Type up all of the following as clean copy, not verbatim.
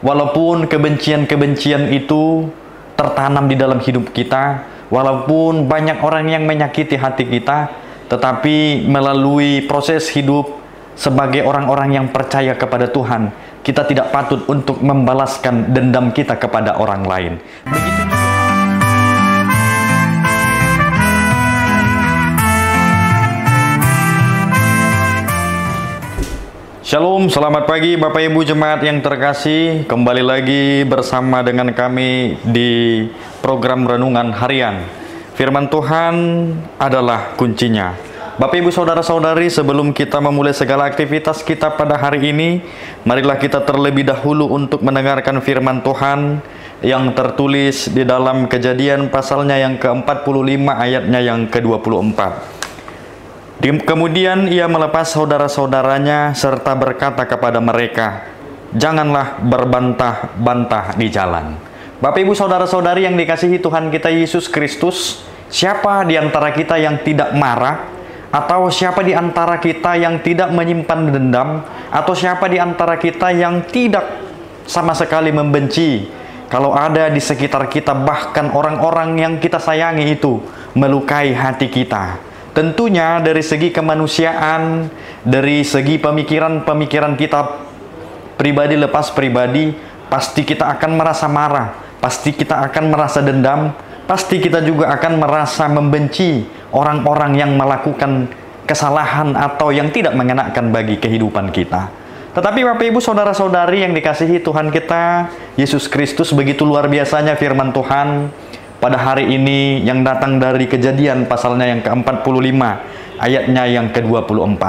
Walaupun kebencian-kebencian itu tertanam di dalam hidup kita, walaupun banyak orang yang menyakiti hati kita, tetapi melalui proses hidup sebagai orang-orang yang percaya kepada Tuhan, kita tidak patut untuk membalaskan dendam kita kepada orang lain. Begitu juga. Shalom, selamat pagi Bapak Ibu Jemaat yang terkasih. Kembali lagi bersama dengan kami di program Renungan Harian. Firman Tuhan adalah kuncinya. Bapak Ibu Saudara-saudari, sebelum kita memulai segala aktivitas kita pada hari ini, marilah kita terlebih dahulu untuk mendengarkan firman Tuhan yang tertulis di dalam Kejadian pasalnya yang ke-45 ayatnya yang ke-24. Kemudian ia melepas saudara-saudaranya serta berkata kepada mereka, "Janganlah berbantah-bantah di jalan." Bapak Ibu Saudara-saudari yang dikasihi Tuhan kita Yesus Kristus, siapa di antara kita yang tidak marah? Atau siapa di antara kita yang tidak menyimpan dendam? Atau siapa di antara kita yang tidak sama sekali membenci kalau ada di sekitar kita, bahkan orang-orang yang kita sayangi itu melukai hati kita? Tentunya dari segi kemanusiaan, dari segi pemikiran-pemikiran kita pribadi lepas pribadi, pasti kita akan merasa marah, pasti kita akan merasa dendam, pasti kita juga akan merasa membenci orang-orang yang melakukan kesalahan atau yang tidak mengenakan bagi kehidupan kita. Tetapi Bapak Ibu Saudara-saudari yang dikasihi Tuhan kita Yesus Kristus, begitu luar biasanya firman Tuhan pada hari ini yang datang dari Kejadian pasalnya yang ke-45 ayatnya yang ke-24.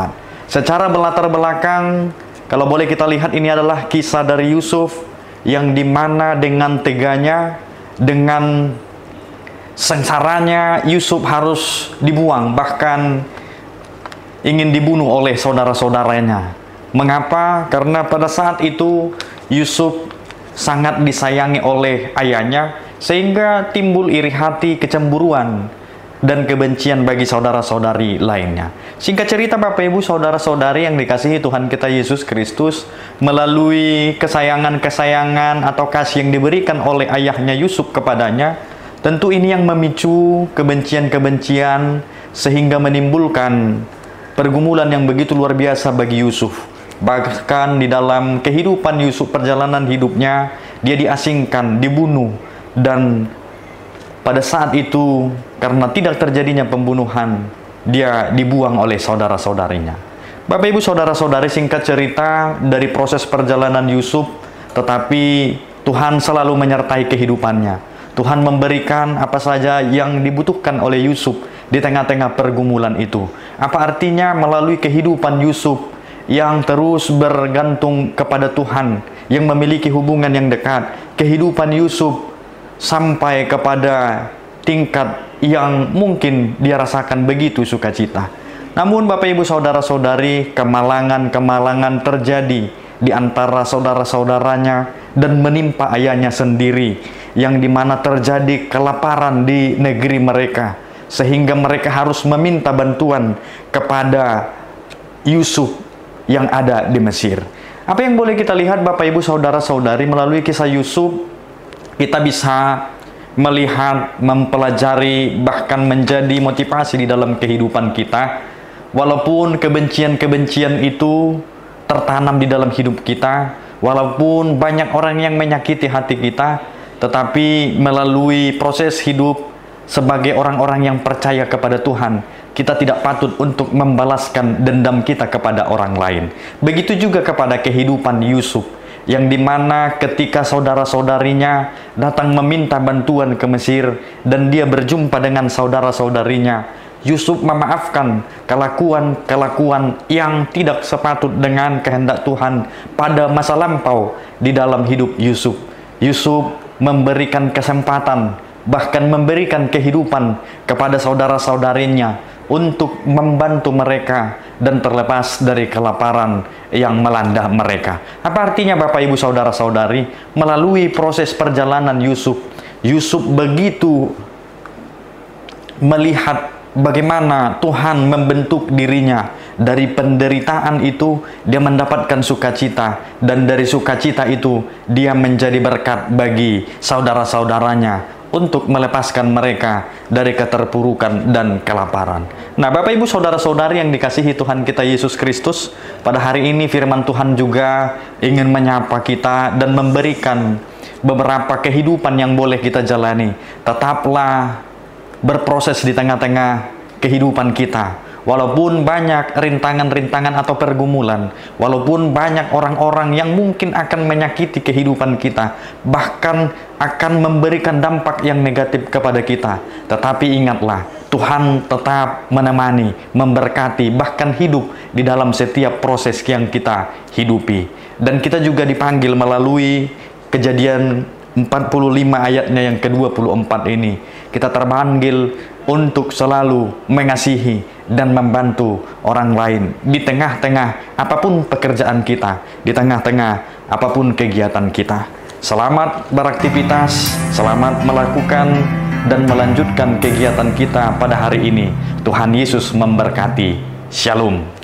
Secara berlatar belakang, kalau boleh kita lihat, ini adalah kisah dari Yusuf yang dimana dengan teganya, dengan sengsaranya, Yusuf harus dibuang, bahkan ingin dibunuh oleh saudara-saudaranya. Mengapa? Karena pada saat itu Yusuf sangat disayangi oleh ayahnya, sehingga timbul iri hati, kecemburuan, dan kebencian bagi saudara-saudari lainnya. Singkat cerita Bapak Ibu Saudara-saudari yang dikasihi Tuhan kita Yesus Kristus, melalui kesayangan-kesayangan atau kasih yang diberikan oleh ayahnya Yusuf kepadanya, tentu ini yang memicu kebencian-kebencian sehingga menimbulkan pergumulan yang begitu luar biasa bagi Yusuf. Bahkan di dalam kehidupan Yusuf, perjalanan hidupnya, dia diasingkan, dibunuh, dan pada saat itu karena tidak terjadinya pembunuhan, dia dibuang oleh saudara-saudarinya. Bapak Ibu Saudara-saudari, singkat cerita dari proses perjalanan Yusuf, tetapi Tuhan selalu menyertai kehidupannya. Tuhan memberikan apa saja yang dibutuhkan oleh Yusuf di tengah-tengah pergumulan itu. Apa artinya? Melalui kehidupan Yusuf yang terus bergantung kepada Tuhan, yang memiliki hubungan yang dekat, kehidupan Yusuf sampai kepada tingkat yang mungkin dia rasakan begitu sukacita. Namun Bapak Ibu Saudara-saudari, kemalangan-kemalangan terjadi di antara saudara-saudaranya dan menimpa ayahnya sendiri, yang dimana terjadi kelaparan di negeri mereka, sehingga mereka harus meminta bantuan kepada Yusuf yang ada di Mesir. Apa yang boleh kita lihat Bapak Ibu Saudara-saudari melalui kisah Yusuf? Kita bisa melihat, mempelajari, bahkan menjadi motivasi di dalam kehidupan kita. Walaupun kebencian-kebencian itu tertanam di dalam hidup kita, walaupun banyak orang yang menyakiti hati kita, tetapi melalui proses hidup sebagai orang-orang yang percaya kepada Tuhan, kita tidak patut untuk membalaskan dendam kita kepada orang lain. Begitu juga kepada kehidupan Yusuf, yang dimana ketika saudara-saudarinya datang meminta bantuan ke Mesir dan dia berjumpa dengan saudara-saudarinya, Yusuf memaafkan kelakuan-kelakuan yang tidak sepatut dengan kehendak Tuhan pada masa lampau di dalam hidup Yusuf. Yusuf memberikan kesempatan, bahkan memberikan kehidupan kepada saudara-saudarinya untuk membantu mereka dan terlepas dari kelaparan yang melanda mereka. Apa artinya Bapak Ibu Saudara-saudari? Melalui proses perjalanan Yusuf, Yusuf begitu melihat bagaimana Tuhan membentuk dirinya. Dari penderitaan itu dia mendapatkan sukacita, dan dari sukacita itu dia menjadi berkat bagi saudara-saudaranya untuk melepaskan mereka dari keterpurukan dan kelaparan. Nah, Bapak Ibu saudara-saudari yang dikasihi Tuhan kita Yesus Kristus, pada hari ini firman Tuhan juga ingin menyapa kita dan memberikan beberapa kehidupan yang boleh kita jalani. Tetaplah berproses di tengah-tengah kehidupan kita. Walaupun banyak rintangan-rintangan atau pergumulan, walaupun banyak orang-orang yang mungkin akan menyakiti kehidupan kita, bahkan akan memberikan dampak yang negatif kepada kita, tetapi ingatlah, Tuhan tetap menemani, memberkati, bahkan hidup di dalam setiap proses yang kita hidupi. Dan kita juga dipanggil melalui Kejadian 45 ayatnya yang ke-24 ini. Kita terpanggil untuk selalu mengasihi dan membantu orang lain di tengah-tengah apapun pekerjaan kita, di tengah-tengah apapun kegiatan kita. Selamat beraktivitas, selamat melakukan dan melanjutkan kegiatan kita pada hari ini. Tuhan Yesus memberkati. Shalom.